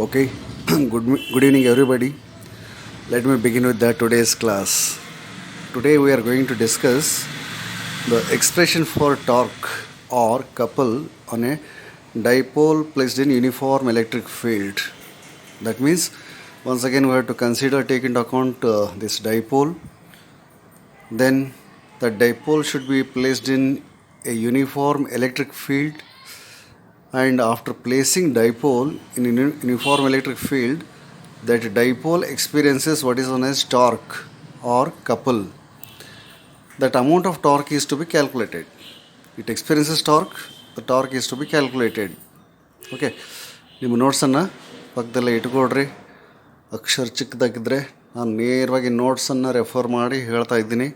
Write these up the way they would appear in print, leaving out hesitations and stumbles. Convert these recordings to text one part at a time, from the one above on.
Okay, good evening, everybody. Let me begin with today's class. Today we are going to discuss the expression for torque or couple on a dipole placed in uniform electric field. That means once again we have to take into account this dipole. Then the dipole should be placed in a uniform electric field, and after placing dipole in a uniform electric field, that dipole experiences what is known as torque or couple. That amount of torque is to be calculated. It experiences torque, the torque is to be calculated. Okay, ನಿಮ್ಮ ನೋಟ್ಸನ್ನು ಪಕ್ಕದಲ್ಲೇ ಇಟ್ಕೊಡ್ರಿ. ಅಕ್ಷರ ಚಿಕ್ಕದಾಗಿದ್ದರೆ ನಾನು ನೇರವಾಗಿ ನೋಟ್ಸನ್ನು refer ಮಾಡಿ ಹೇಳ್ತಾ ಇದ್ದೀನಿ.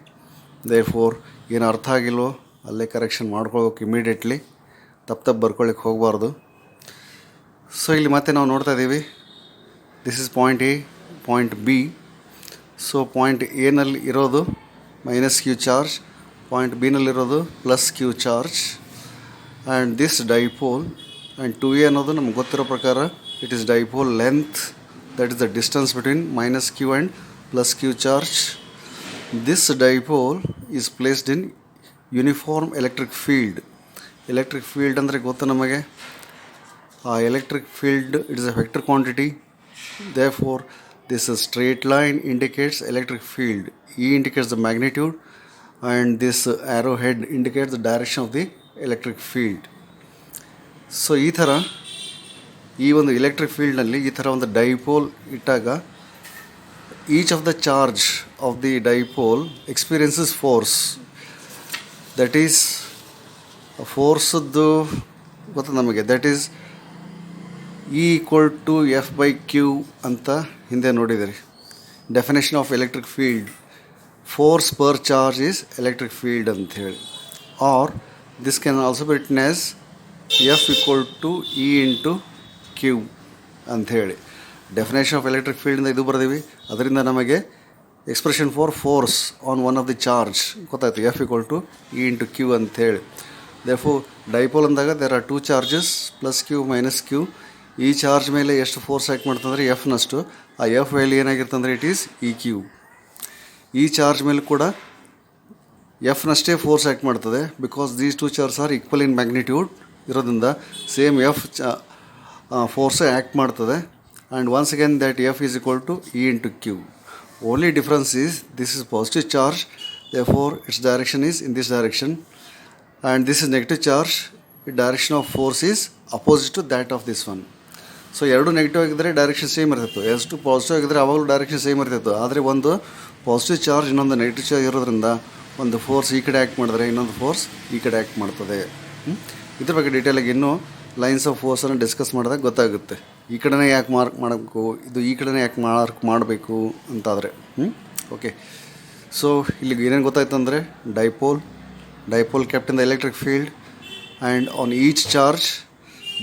Therefore ಏನು ಅರ್ಥ ಆಗಿಲ್ವೋ ಅಲ್ಲೇ ಕರೆಕ್ಷನ್ ಮಾಡ್ಕೊಳ್ಬೇಕು ಇಮಿಡಿಯೇಟ್ಲಿ. ತಪ್ಪು ಬರ್ಕೊಳ್ಳಿಕ್ಕೆ ಹೋಗಬಾರ್ದು. ಸೊ ಇಲ್ಲಿ ಮತ್ತೆ ನಾವು ನೋಡ್ತಾ ಇದ್ದೀವಿ, this is point A, point B. So point ಎನಲ್ಲಿ ಇರೋದು ಮೈನಸ್ ಕ್ಯೂ ಚಾರ್ಜ್, ಪಾಯಿಂಟ್ ಬಿನಲ್ಲಿರೋದು plus Q charge. And this dipole and 2a ಅನ್ನೋದು ನಮ್ಗೆ ಗೊತ್ತಿರೋ ಪ್ರಕಾರ it is dipole length, that is the distance between minus Q and plus Q charge. This dipole is placed in uniform electric field. Electric field ಅಂದರೆ ಗೊತ್ತು ನಮಗೆ. ಆ electric field it is a vector quantity. Therefore this straight line indicates electric field. E indicates the magnitude and this arrow head indicates the direction of the electric field. So ಈ ಥರ ಈ ಒಂದು electric ಫೀಲ್ಡ್ನಲ್ಲಿ ಈ ಥರ ಒಂದು dipole ಇಟ್ಟಾಗ each of the charge of the dipole experiences force. That is ಫೋರ್ಸದ್ದು ಗೊತ್ತು ನಮಗೆ. ದಟ್ ಈಸ್ E equal to F by Q ಅಂತ ಹಿಂದೆ ನೋಡಿದಿರಿ. Definition of electric field, force per charge is electric field ಅಂತ ಹೇಳಿ. Or this can also be written as F equal to E into Q ಅಂಥೇಳಿ. ಡೆಫಿನೇಷನ್ ಆಫ್ ಎಲೆಕ್ಟ್ರಿಕ್ ಫೀಲ್ಡಿಂದ ಇದು ಬರ್ದೀವಿ. ಅದರಿಂದ ನಮಗೆ expression for force on one of the charge ಗೊತ್ತಾಯ್ತು, F equal to E into Q ಅಂಥೇಳಿ. ದೇರ್ಫೋರ್ ಡೈಪೋಲ್ ಅಂದಾಗ there are two charges, plus Q minus Q. ಈ ಚಾರ್ಜ್ ಮೇಲೆ ಎಷ್ಟು ಫೋರ್ಸ್ ಆ್ಯಕ್ಟ್ ಮಾಡ್ತಂದರೆ ಎಫ್ನಷ್ಟು. ಆ ಎಫ್ ವ್ಯಾಲ್ಯೂ ಏನಾಗಿರ್ತಂದರೆ ಇಟ್ ಈಸ್ ಇ ಕ್ಯೂ. ಈ ಚಾರ್ಜ್ ಮೇಲೆ ಕೂಡ ಎಫ್ನಷ್ಟೇ ಫೋರ್ಸ್ ಆ್ಯಕ್ಟ್ ಮಾಡ್ತದೆ, because these two charge are equal in magnitude ಇರೋದ್ರಿಂದ ಸೇಮ್ ಎಫ್ ಫೋರ್ಸ್ ಆ್ಯಕ್ಟ್ ಮಾಡ್ತದೆ. And once again that F is equal to E into Q. Only difference is this is positive charge, therefore its direction is in this direction, and this is negative charge, direction of force is opposite to that of this one. So ಎರಡು negative ಆಗಿದ್ದರೆ direction same ಇರ್ತಿತ್ತು, ಎಷ್ಟು positive ಆಗಿದ್ದರೆ ಆವಾಗಲೂ direction same ಇರ್ತಿತ್ತು. ಆದರೆ ಒಂದು positive charge ಇನ್ನೊಂದು ನೆಗೆಟಿವ್ ಚಾರ್ಜ್ ಇರೋದ್ರಿಂದ ಒಂದು ಫೋರ್ಸ್ ಈ ಕಡೆ ಆ್ಯಕ್ಟ್ ಮಾಡಿದ್ರೆ ಇನ್ನೊಂದು ಫೋರ್ಸ್ ಈ ಕಡೆ ಆ್ಯಕ್ಟ್ ಮಾಡ್ತದೆ. ಇದ್ರ ಬಗ್ಗೆ ಡೀಟೇಲಾಗಿ ಇನ್ನೂ ಲೈನ್ಸ್ ಆಫ್ ಫೋರ್ಸನ್ನು ಡಿಸ್ಕಸ್ ಮಾಡಿದಾಗ ಗೊತ್ತಾಗುತ್ತೆ. ಈ ಕಡೆನೇ ಯಾಕೆ ಮಾರ್ಕ್ ಮಾಡಬೇಕು, ಇದು ಈ ಕಡೆನೇ ಯಾಕೆ ಮಾರ್ಕ್ ಮಾಡಬೇಕು ಅಂತಾದರೆ. ಓಕೆ, ಸೊ ಇಲ್ಲಿಗೆ ಏನೇನು ಗೊತ್ತಾಯ್ತು ಅಂದರೆ dipole kept in the electric field, and on each charge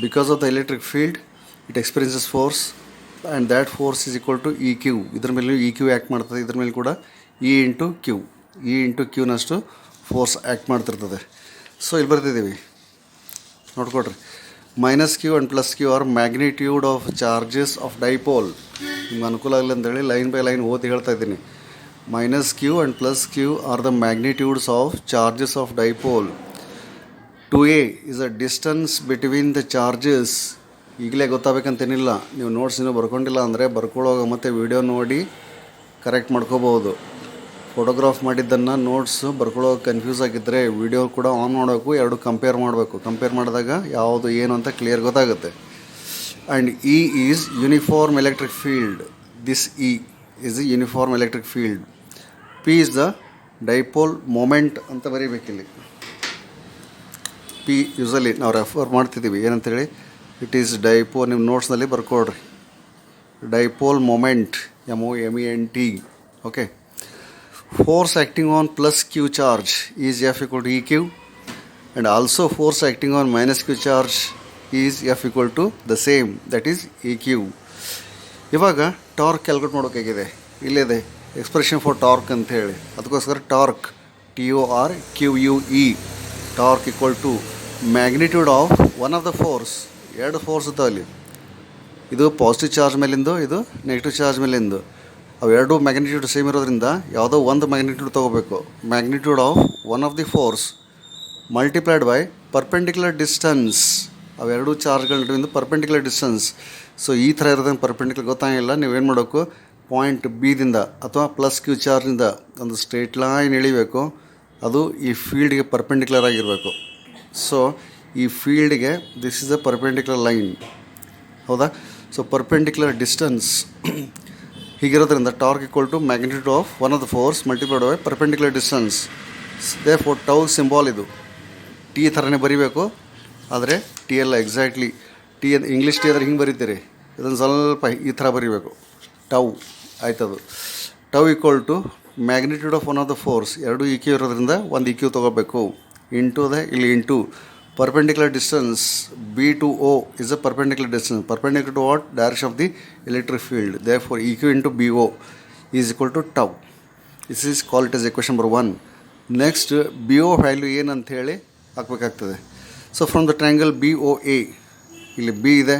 because of the electric field it experiences force, and that force is equal to EQ. ಇದ್ರ ಮೇಲೆ EQ ಆ್ಯಕ್ಟ್ ಮಾಡ್ತದೆ, ಇದ್ರ ಮೇಲೆ ಕೂಡ E ಇಂಟು ಕ್ಯೂನಷ್ಟು ಫೋರ್ಸ್ ಆ್ಯಕ್ಟ್ ಮಾಡ್ತಿರ್ತದೆ. So ಇಲ್ಲಿ ಬರ್ತಿದ್ದೀವಿ ನೋಡ್ಕೊಡ್ರಿ. Minus Q and plus Q are magnitude of charges of dipole. ನಿಮ್ಗೆ ಅನುಕೂಲ ಆಗಲಿ ಅಂತೇಳಿ ಲೈನ್ ಬೈ ಲೈನ್ ಓದಿ ಹೇಳ್ತಾ ಇದ್ದೀನಿ. Minus Q and plus Q are the magnitudes of charges of dipole. 2a is a distance between the charges. ಈಗಲೇ ಗೊತ್ತಾಗಬೇಕಂತೇನಿಲ್ಲ. ನೀವು notes ಇನ್ನೂ ಬರ್ಕೊಂಡಿಲ್ಲ ಅಂದರೆ ಬರ್ಕೊಳ್ಳೋವಾಗ ಮತ್ತೆ ವಿಡಿಯೋ ನೋಡಿ ಕರೆಕ್ಟ್ ಮಾಡ್ಕೋಬೋದು. ಫೋಟೋಗ್ರಾಫ್ ಮಾಡಿದ್ದನ್ನು ನೋಟ್ಸು ಬರ್ಕೊಳ್ಳೋವಾಗ ಕನ್ಫ್ಯೂಸ್ ಆಗಿದ್ದರೆ ವಿಡಿಯೋ ಕೂಡ ಆನ್ ಮಾಡಬೇಕು, ಎರಡು ಕಂಪೇರ್ ಮಾಡಬೇಕು. ಕಂಪೇರ್ ಮಾಡಿದಾಗ ಯಾವುದು ಏನು ಅಂತ ಕ್ಲಿಯರ್ ಗೊತ್ತಾಗುತ್ತೆ. And E is uniform electric field. This E is a uniform electric field. P is the dipole moment ಅಂತ ಬರೀಬೇಕಿಲ್ಲಿ. ಪಿ ಯೂಸಲಿ ನಾವು ರೆಫರ್ ಮಾಡ್ತಿದ್ದೀವಿ ಏನಂತೇಳಿ, ಇಟ್ ಈಸ್ ಡೈಪೋಲ್. ನಿಮ್ಮ ನೋಟ್ಸ್ನಲ್ಲಿ ಬರ್ಕೊಡ್ರಿ. Dipole moment, MOMENT. Okay, force acting on plus Q charge is F equal to EQ, and also force acting on minus Q charge is F equal to the same, that is EQ. ಇವಾಗ torque calculate ಮಾಡೋಕ್ಕಾಗಿದೆ. ಇಲ್ಲಿದೆ expression for torque ಅಂತ ಹೇಳಿ. ಅದಕ್ಕೋಸ್ಕರ torque TORQUE, torque equal to magnitude of one of the force. ಎರಡು force ಇದ್ದಾವೆ ಅಲ್ಲಿ. ಇದು ಪಾಸಿಟಿವ್ ಚಾರ್ಜ್ ಮೇಲಿಂದು, ಇದು ನೆಗೆಟಿವ್ ಚಾರ್ಜ್ ಮೇಲಿಂದು. ಅವೆರಡು ಮ್ಯಾಗ್ನಿಟ್ಯೂಡ್ ಸೇಮ್ ಇರೋದ್ರಿಂದ ಯಾವುದೋ ಒಂದು ಮ್ಯಾಗ್ನಿಟ್ಯೂಡ್ ತೊಗೋಬೇಕು. Magnitude of one of the force multiplied by perpendicular distance. ಅವೆರಡು ಚಾರ್ಜ್ಗಳ ನಡುವಿಂದು ಪರ್ಪೆಂಡಿಕ್ಯುಲರ್ ಡಿಸ್ಟೆನ್ಸ್. ಸೊ ಈ ಥರ ಇರೋದಂಗೆ ಪರ್ಪೆಂಡಿಕ್ಯುಲರ್ ಗೊತ್ತಾಗಿಲ್ಲ, ನೀವೇನು ಮಾಡಬೇಕು, ಪಾಯಿಂಟ್ ಬಿದಿಂದ ಅಥವಾ ಪ್ಲಸ್ ಕ್ಯೂ ಚಾರ್ಜಿಂದ ಒಂದು ಸ್ಟ್ರೇಟ್ ಲೈನ್ ಎಳಿಬೇಕು. ಅದು ಈ ಫೀಲ್ಡ್ಗೆ ಪರ್ಪೆಂಡಿಕ್ಯುಲರ್ ಆಗಿರಬೇಕು. ಸೊ ಈ ಫೀಲ್ಡ್ಗೆ this is a perpendicular line, ಹೌದಾ? ಸೊ ಪರ್ಪೆಂಡಿಕ್ಯುಲರ್ ಡಿಸ್ಟೆನ್ಸ್ ಹೀಗಿರೋದ್ರಿಂದ torque equal to magnitude of one of the force multiplied by perpendicular distance. Therefore tau symbol ಇದು ಟಿ ಥರನೇ ಬರೀಬೇಕು, ಆದರೆ ಟಿ ಎಲ್ಲ ಎಕ್ಸಾಕ್ಟ್ಲಿ ಟಿ ಅಂತ ಇಂಗ್ಲೀಷ್ ಟಿ ಅಂದರೆ ಹಿಂಗೆ ಬರೀತೀರಿ, ಇದನ್ನು ಸ್ವಲ್ಪ ಈ ಥರ ಬರೀಬೇಕು. ಟೌ ಆಯ್ತದು. Tau equal to magnitude of one of the force, ಎರಡು ಇ ಕ್ಯೂ ಇರೋದ್ರಿಂದ ಒಂದು ಇ ಕ್ಯೂ ತೊಗೋಬೇಕು, ಇಂಟು ಇಲ್ಲಿ into perpendicular distance B to O is a perpendicular distance. Perpendicular to what? Direction of the electric field. Therefore, EQ into BO is equal to tau. This is called as equation number 1. Next, BO value ಏನಂತ ಹೇಳಿ ಹಾಕಬೇಕಾಗ್ತದೆ. So from the triangle BOA, ಇಲ್ಲಿ B ಇದೆ,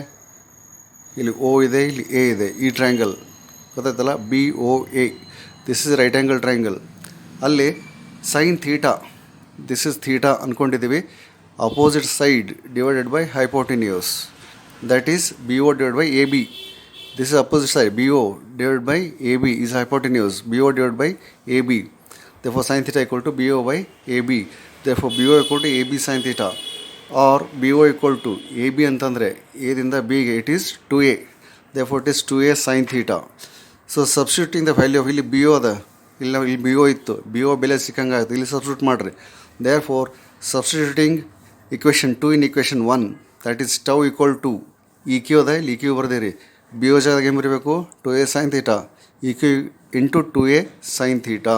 ಇಲ್ಲಿ O ಇದೆ, ಇಲ್ಲಿ A ಇದೆ. ಈ ಟ್ರಯಾಂಗಲ್ ಗೊತ್ತಾಯ್ತಲ್ಲ, BOA. This is right angle triangle. ಅಲ್ಲಿ sine theta, this is theta ಅಂದ್ಕೊಂಡಿದ್ದೀವಿ. Opposite side divided by hypotenuse, that is BO divided by AB. This is opposite side, BO divided by AB is hypotenuse, BO divided by AB. Therefore sin theta equal to BO by AB. Therefore BO equal to AB sin theta, or BO equal to AB ಅಂತಂದರೆ A ದಿಂದ B ಗೆ it is 2A. Therefore it is 2A sin theta. So substituting the value of ಇಲ್ಲಿ BO ಅದ, ಇಲ್ಲಿ BO ಇತ್ತು, BO ಬೆಲೆ ಸಿಕ್ಕಂಗಾಗುತ್ತೆ, ಇಲ್ಲಿ substitute ಮಾಡಿರಿ. Therefore substituting equation 2 in equation 1, that is tau equal to E Q ಅದ, ಇಲ್ಲಿ ಇ ಕ್ಯೂ ಬರ್ದಿರಿ. ಬಿ ಒ ಜಾಗ ಏನು ಬರೀಬೇಕು, 2A sin theta, E Q into 2A sin theta.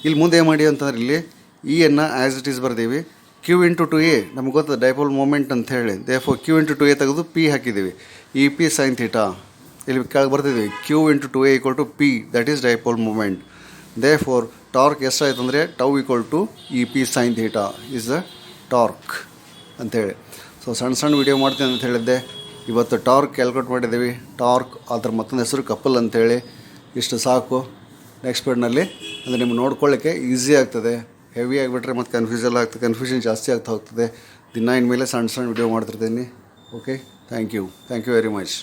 ಇಲ್ಲಿ ಮುಂದೆ ಏನು ಮಾಡಿ ಅಂತಂದ್ರೆ ಇಲ್ಲಿ ಇಯನ್ನು ಆ್ಯಸ್ ಇಟ್ ಈಸ್ ಬರ್ದೀವಿ. ಕ್ಯೂ ಇಂಟು 2A ನಮ್ಗೆ ಗೊತ್ತದ ಡೈಪೋಲ್ ಮೂಮೆಂಟ್ ಅಂತ ಹೇಳಿ. ದೇರ್ಫೋರ್ ಕ್ಯೂ ಇಂಟು 2A ತೆಗೆದು ಪಿ ಹಾಕಿದ್ದೀವಿ, ಇ ಪಿ sin theta. ಇಲ್ಲಿ ಕೆಳಗೆ ಬರ್ತಿದ್ದೀವಿ q into 2A equal to p, that is dipole moment. Therefore torque ಎಷ್ಟಾಯ್ತು ಅಂದರೆ tau equal to e p sin theta is the torque ಅಂಥೇಳಿ. So ಸಣ್ಣ ಸಣ್ಣ ವೀಡಿಯೋ ಮಾಡ್ತೀನಿ ಅಂತ ಹೇಳಿದ್ದೆ. ಇವತ್ತು ಟಾರ್ಕ್ ಕ್ಯಾಲ್ಕುಲೇಟ್ ಮಾಡಿದ್ದೀವಿ. ಟಾರ್ಕ್ ಅದ್ರ ಮತ್ತೊಂದು ಹೆಸರು ಕಪಲ್ ಅಂಥೇಳಿ. ಇಷ್ಟು ಸಾಕು. ನೆಕ್ಸ್ಟ್ ಪೀರಿಯಡ್ನಲ್ಲಿ ಅಂದರೆ ನಿಮ್ಗೆ ನೋಡ್ಕೊಳ್ಳೋಕ್ಕೆ ಈಸಿ ಆಗ್ತದೆ. ಹೆವಿ ಆಗಿಬಿಟ್ರೆ ಮತ್ತು ಕನ್ಫ್ಯೂಷನ್ ಜಾಸ್ತಿ ಆಗ್ತಾ ಹೋಗ್ತದೆ. ದಿನ ಇನ್ಮೇಲೆ ಸಣ್ಣ ಸಣ್ಣ ವೀಡಿಯೋ ಮಾಡ್ತಿರ್ತೀನಿ. Okay, thank you very much.